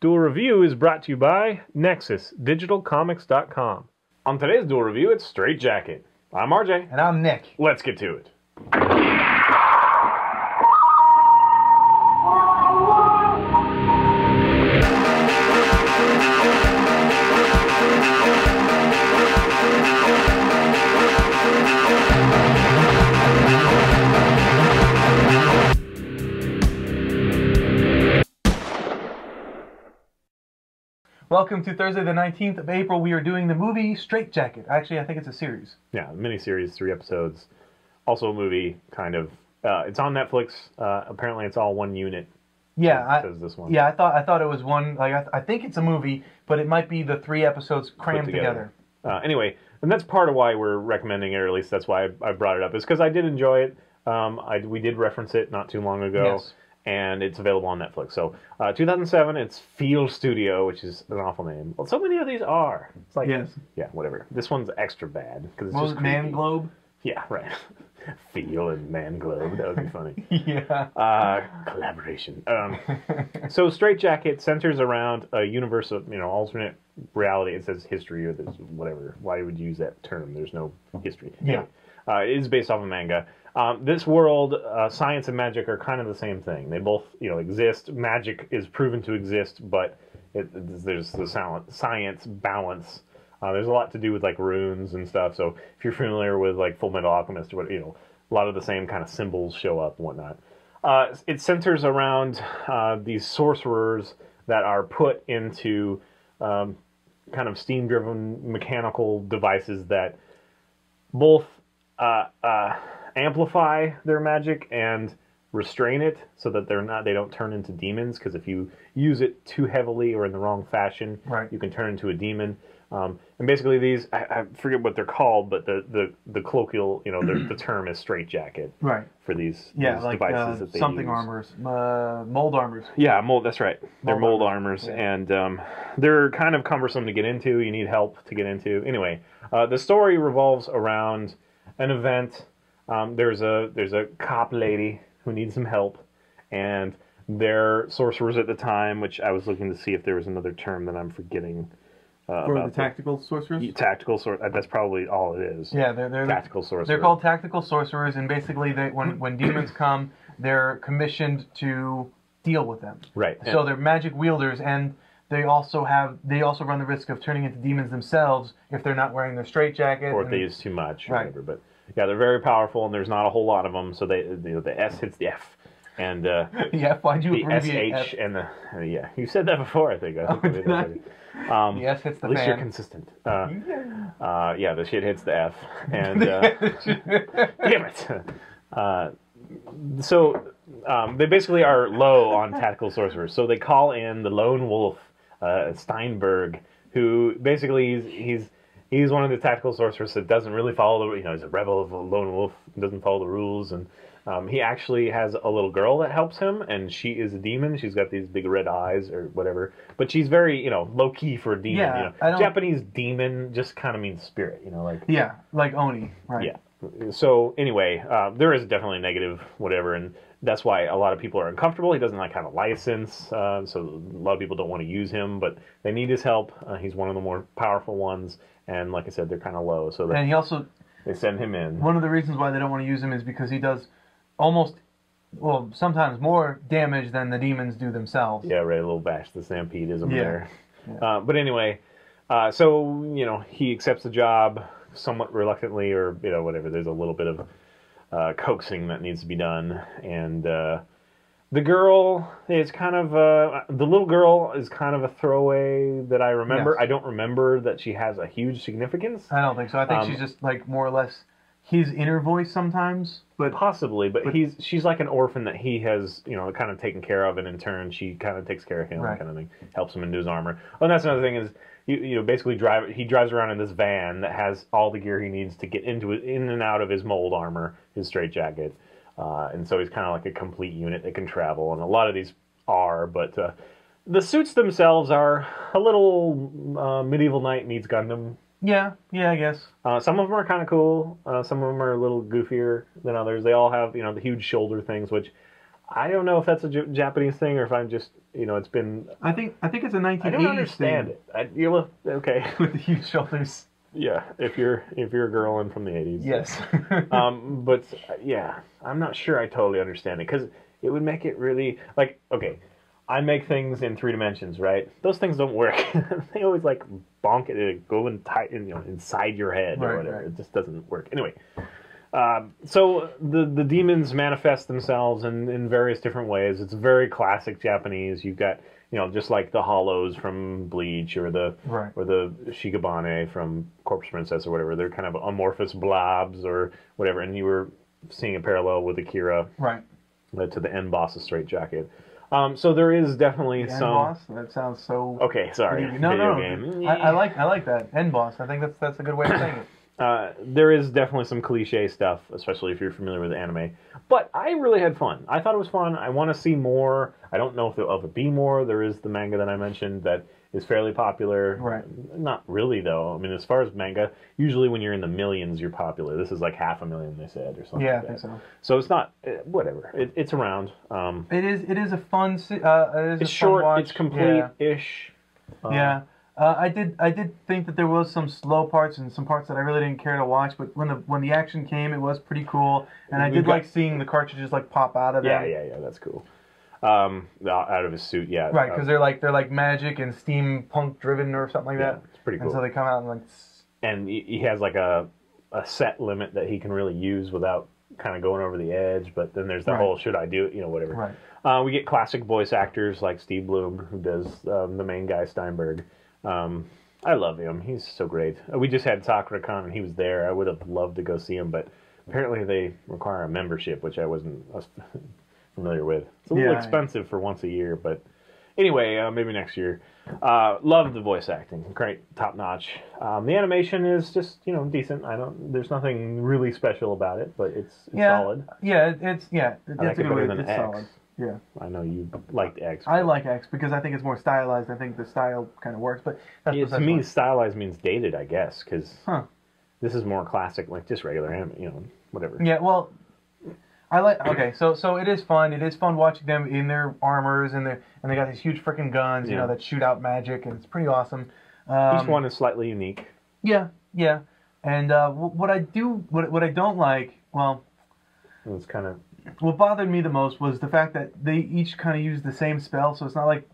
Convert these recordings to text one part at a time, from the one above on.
Duel Review is brought to you by NexusDigitalComics.com. On today's Duel Review, it's Strait Jacket. I'm RJ. And I'm Nick. Let's get to it. Welcome to Thursday the 19th of April. We are doing the movie Strait Jacket. Actually, I think it's a series. Yeah, miniseries, 3 episodes. Also a movie, kind of. It's on Netflix. Apparently it's all one unit. Yeah, says this one. Yeah, I thought it was one. Like I think it's a movie, but it might be the 3 episodes crammed together. Anyway, and that's part of why we're recommending it, or at least that's why I brought it up, is because I did enjoy it. We did reference it not too long ago. Yes. And it's available on Netflix. So, 2007, it's Field Studio, which is an awful name. Well, so many of these are. It's like, yes. Yeah, whatever. This one's extra bad because it's just Man Globe. Yeah, right. Feel and Man Globe. That would be funny. Yeah. Collaboration. So, Strait Jacket centers around a universe of alternate reality. It says history or this whatever. Why would you use that term? There's no history. Yeah. It is based off a manga. This world, science and magic are kind of the same thing. They both, exist. Magic is proven to exist, but there's the science balance. There's a lot to do with like runes and stuff. So if you're familiar with like Full Metal Alchemist or what, a lot of the same kind of symbols show up and whatnot. It centers around these sorcerers that are put into kind of steam-driven mechanical devices that both amplify their magic and restrain it so that they don't turn into demons, because if you use it too heavily or in the wrong fashion, right, you can turn into a demon. And basically these, I forget what they're called, but the colloquial, the term is Strait Jacket. Right. For these like devices that they something use. Armors, mold armors. Yeah, mold. That's right. They're mold armors, yeah. And they're kind of cumbersome to get into. You need help to get into. Anyway, the story revolves around an event. There's a cop lady who needs some help, and they're sorcerers at the time, which I was looking to see if there was another term that I'm forgetting. For the tactical sorcerers? Tactical sorcerers. That's probably all it is. Yeah, they're tactical sorcerers. They're called tactical sorcerers, and basically, when demons come, they're commissioned to deal with them. Right. So they're magic wielders, and they also run the risk of turning into demons themselves if they're not wearing their straitjacket. Or if they use too much, or right. whatever. But yeah, they're very powerful, and there's not a whole lot of them. So the S hits the F, and yeah, why'd you the abbreviate SH F? And the yeah, you said that before, I think. Did I? The S hits the at least fan. you're consistent. Yeah, the shit hits the F, and damn it. So they basically are low on tactical sorcerers. So they call in the lone wolf, Steinberg, who basically he's one of the tactical sorcerers that doesn't really follow the, he's a rebel of a lone wolf, doesn't follow the rules, and he actually has a little girl that helps him, and she is a demon. She's got these big red eyes or whatever, but she's very, low key for a demon. Yeah, Japanese demon just kind of means spirit, like. Yeah, like Oni, right? Yeah. So anyway, there is definitely a negative whatever, and that's why a lot of people are uncomfortable. He doesn't have a license, so a lot of people don't want to use him, but they need his help. He's one of the more powerful ones, and like I said, they're kind of low, so they send him in. One of the reasons why they don't want to use him is because he does sometimes more damage than the demons do themselves. Yeah, right. A little bash the stampedism there. Yeah. But anyway, so he accepts the job somewhat reluctantly, or whatever. There's a little bit of coaxing that needs to be done, and the girl is kind of the little girl is kind of a throwaway that I remember. Yes. I don't remember that she has a huge significance. I don't think so. I think she's just more or less his inner voice sometimes. But possibly, but she's like an orphan that he has, kind of taken care of, and in turn, she kind of takes care of him, right. kind of thing, helps him into his armor. Oh, and that's another thing is, basically he drives around in this van that has all the gear he needs to get in and out of his mold armor, his straight jacket, and so he's kind of like a complete unit that can travel, and a lot of these are, but the suits themselves are a little Medieval Knight meets Gundam. Yeah, I guess. Some of them are kind of cool. Some of them are a little goofier than others. They all have, the huge shoulder things, which I don't know if that's a Japanese thing or if I'm just, it's been. I think it's a 1980s I don't understand thing. it. Okay. With the huge shoulders. Yeah, if you're a girl and from the 80s. Yes. But yeah, I'm not sure I totally understand it because it would make it really like okay. I make things in 3 dimensions, right? Those things don't work. They always like bonk it and go inside your head or whatever. Right. It just doesn't work. Anyway, so the demons manifest themselves in various different ways. It's very classic Japanese. You've got just like the hollows from Bleach or the Shikabane from Corpse Princess or whatever. They're kind of amorphous blobs or whatever. And you were seeing a parallel with Akira, right, to the end boss of Strait Jacket. So there is definitely the some. end boss. That sounds so. Okay, sorry. No. Game. I like that end boss. I think that's a good way of saying it. There is definitely some cliche stuff, especially if you're familiar with anime. But I really had fun. I thought it was fun. I want to see more. I don't know if there'll ever be more. There is the manga that I mentioned that is fairly popular. Right. Not really, though. I mean, as far as manga, usually when you're in the millions, you're popular. This is like 500,000, they said, or something. Yeah, like I think so. So it's not, whatever. It's around. It is a fun. It's short. Watch. It's complete-ish. Yeah. I did think that there was some slow parts and some parts that I really didn't care to watch, but when the action came, it was pretty cool, and I did like seeing the cartridges like pop out of them. Yeah, that's cool. Out of his suit, yeah. Right, because they're like magic and steampunk driven or something like that. It's pretty cool. And so they come out and like. And he has like a set limit that he can really use without kind of going over the edge. But then there's the whole should I do it, whatever. Right. We get classic voice actors like Steve Bloom, who does the main guy Steinberg. I love him. He's so great. We just had SakuraCon and he was there. I would have loved to go see him, but apparently they require a membership, which I wasn't familiar with. It's a little expensive for once a year, but anyway, maybe next year. Love the voice acting. Great, top notch. The animation is just, decent. There's nothing really special about it, but it's solid. Yeah, it's a good way. It's X. solid. Yeah. I know you liked X. I like X because I think it's more stylized. I think the style kind of works, but to me, stylized means dated, I guess, because this is more classic, like just regular anime, whatever. Yeah, well, I like. Okay, so it is fun. It is fun watching them in their armors and they got these huge freaking guns, that shoot out magic, and it's pretty awesome. Each one is slightly unique. Yeah, and what I don't like, well, it's kind of. What bothered me the most was the fact that they each kind of use the same spell, so it's not like...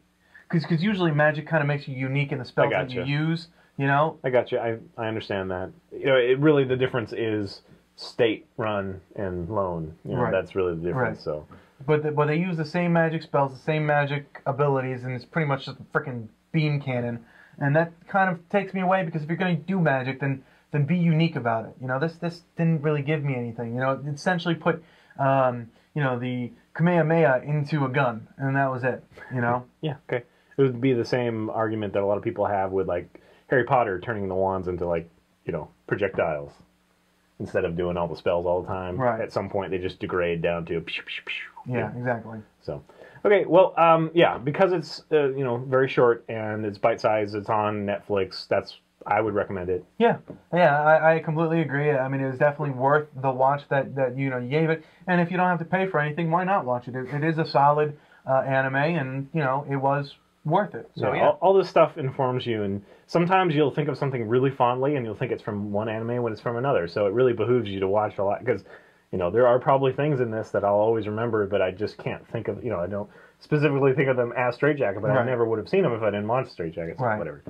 Because usually magic kind of makes you unique in the spells that you use, I got you. I understand that. It really, the difference is state, run, and lone. That's really the difference, so... But they use the same magic spells, the same magic abilities, and it's pretty much just a freaking beam cannon. And that kind of takes me away, because if you're going to do magic, then be unique about it. This didn't really give me anything. It essentially put... the Kamehameha into a gun, and that was it, Yeah, okay. It would be the same argument that a lot of people have with, like, Harry Potter turning the wands into, like, projectiles. Instead of doing all the spells all the time. Right. At some point, they just degrade down to... Pew, pew, pew, yeah, exactly. So, okay, well, because it's, very short, and it's bite-sized, it's on Netflix, I would recommend it. Yeah, I completely agree. I mean, it was definitely worth the watch that you gave it. And if you don't have to pay for anything, why not watch it? It is a solid anime, and it was worth it. So all this stuff informs you, and sometimes you'll think of something really fondly, and you'll think it's from one anime when it's from another. So it really behooves you to watch a lot, because there are probably things in this that I'll always remember, but I just can't think of. I don't specifically think of them as Strait Jacket, but I never would have seen them if I didn't watch Strait Jacket. So whatever.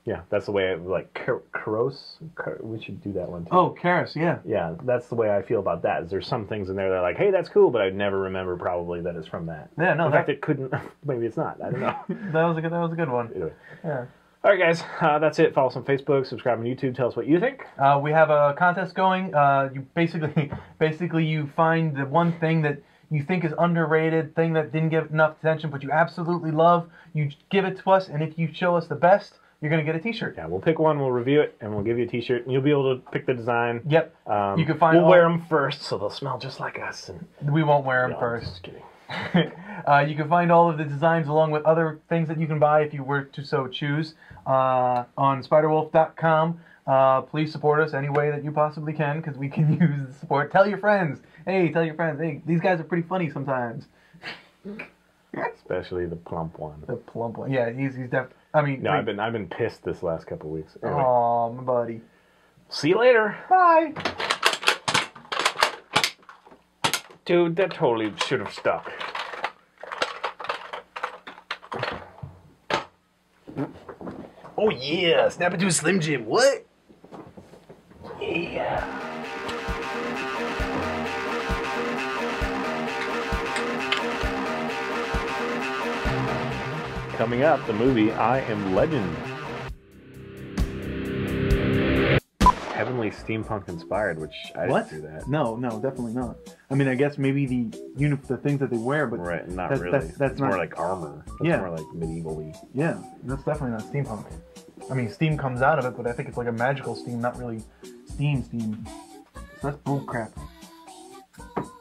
Yeah, that's the way I like Karos. We should do that one too. Oh, Karos, yeah. Yeah, that's the way I feel about that. Is there's some things in there that are like, hey, that's cool, but I'd never remember probably that it's from that. Yeah, no. In fact, it couldn't. Maybe it's not. I don't know. that was a good one. Anyway. Yeah. All right, guys, that's it. Follow us on Facebook, subscribe on YouTube. Tell us what you think. We have a contest going. You basically you find the one thing that you think is underrated, thing that didn't get enough attention, but you absolutely love. You give it to us, and if you show us the best, you're going to get a t-shirt. Yeah, we'll pick one, we'll review it, and we'll give you a t-shirt, and you'll be able to pick the design. Yep. You can find. We'll wear them first, so they'll smell just like us. And we won't wear them first. Just kidding. You can find all of the designs along with other things that you can buy if you were to so choose on spiderwolf.com. Please support us any way that you possibly can, because we can use the support. Tell your friends. Hey, tell your friends. Hey, these guys are pretty funny sometimes. Especially the plump one. The plump one. Yeah, he's def. I mean, no, I've been pissed this last couple weeks. Anyway. Aw, my buddy. See you later. Bye. Dude, that totally should have stuck. Oh yeah, snap into a Slim Jim. What? Yeah. Coming up, the movie I Am Legend. Heavily steampunk inspired, which I didn't do that. No, definitely not. I mean, I guess maybe the things that they wear, but right, not really. That's more like armor. That's more like medieval-y. Yeah, that's definitely not steampunk. I mean, steam comes out of it, but I think it's like a magical steam, not really steam. So that's bullcrap.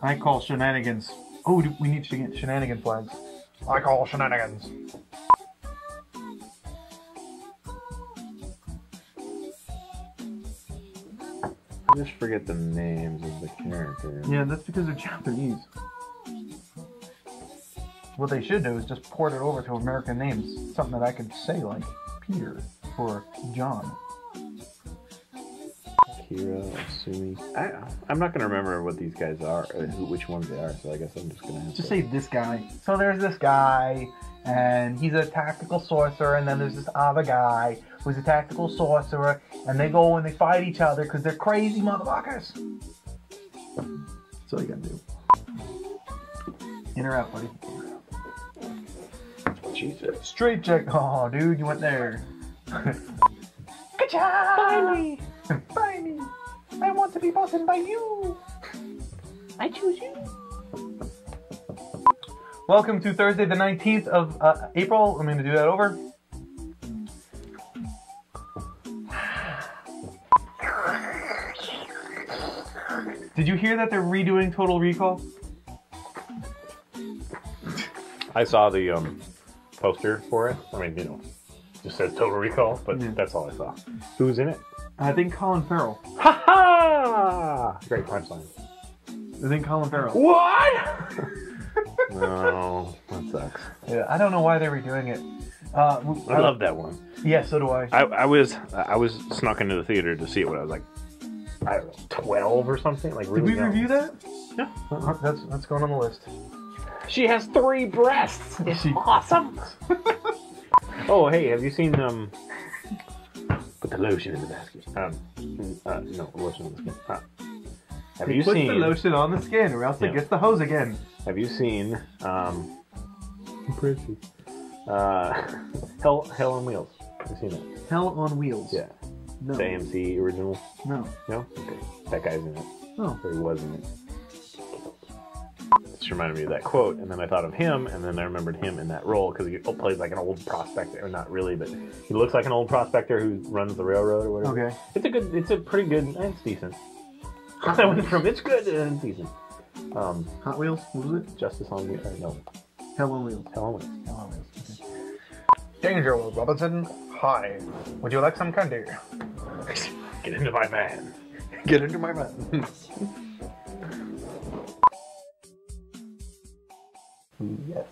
I call shenanigans. Oh, we need shenanigan flags. I call shenanigans. I just forget the names of the characters. Yeah, that's because they're Japanese. What they should do is just port it over to American names. Something that I could say, like Peter or John. Kira, Asumi. I'm not going to remember what these guys are, which ones they are, so I guess I'm just going to have to... Just say this guy. So there's this guy, and he's a tactical sorcerer, and then there's this other guy who's a tactical sorcerer, and they go and they fight each other because they're crazy motherfuckers. That's all you gotta do. In or out, buddy. Jesus. Strait Jacket. Oh, dude, you went there. Good job! Buy me! Buy me! I want to be bossed by you! I choose you. Welcome to Thursday the 19th of April. I'm going to do that over. Did you hear that they're redoing Total Recall? I saw the poster for it. I mean, just says Total Recall, but that's all I saw. Who's in it? I think Colin Farrell. Ha ha! Great punchline. I think Colin Farrell. What? No, that sucks. Yeah, I don't know why they're redoing it. I love that one. Yeah, so do I. I was snuck into the theater to see it when I was like, I don't know, 12 or something. Like really Did we review that? Yeah. That's going on the list. She has 3 breasts. It's awesome. Oh, hey, have you seen put the lotion in the basket? No, lotion in the skin. Have you seen the lotion on the skin, or else it gets the hose again? Have you seen Prissy. Hell on Wheels? Have you seen it? Hell on Wheels. Yeah. No. The AMC original. No. No. Okay. That guy's in it. Oh. Or he was in it. It just reminded me of that quote, and then I thought of him, and then I remembered him in that role because he plays like an old prospector, or not really, but he looks like an old prospector who runs the railroad or whatever. Okay. It's a pretty good. It's decent. I went from it's good to it's decent. Hot Wheels? What was it? Justice on Wheels. No. Hell on Wheels. Hell on Wheels. Hell on Wheels. Okay. Danger, Will Robinson. Hi. Would you like some candy? Get into my van. Get into my van. Yes.